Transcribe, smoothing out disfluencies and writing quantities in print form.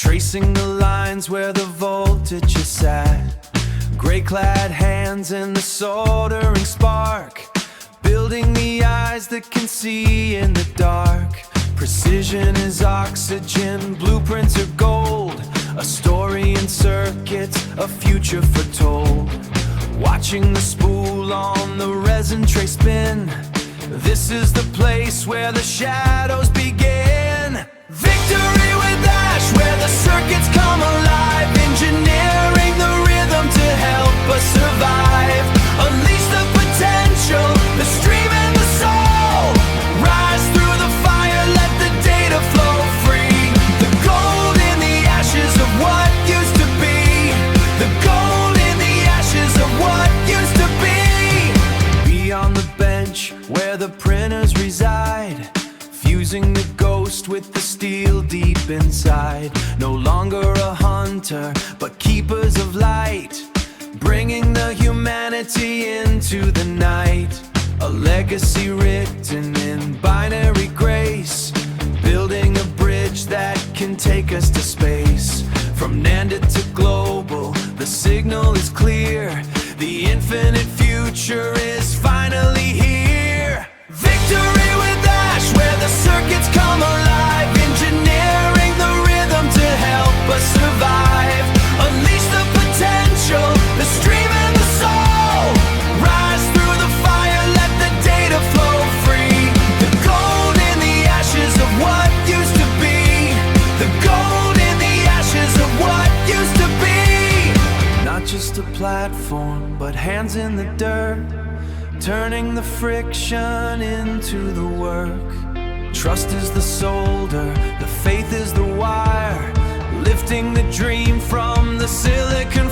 tracing the lines where the voltage is set. Gray-clad hands in the soldering spark, building the eyes that can see in the dark. Precision is oxygen, blueprints are gold, a story in circuits, a future foretold. Watching the spool on the resin tray spin, this is the place where the shadows begin. Victorywithash, where the circuits come alive, engineering the rhythm to help us survive. Unleash the potential, the stream and the soul. Rise through the fire, let the data flow free. The gold in the ashes of what used to be. The gold in the ashes of what used to be. Beyond the bench, where the printers reside, fusing the ghost with the steel deep inside. No longer a hunter, but keepers of light, bringing the humanity into the night. A legacy written in binary grace, building a bridge that can take us to space. From Nanda to global, the signal is clear. The infinite future is finally here. Victorywithash, where the circuits come alive, engineering the rhythm to help us survive. Unleash the potential, the stream and the soul. Rise through the fire, let the data flow free. The gold in the ashes of what used to be. The gold in the ashes of what used to be. Not just a platform, but hands in the dirt, turning the friction into the work. Trust is the solder, the faith is the wire, lifting the dream from the silicon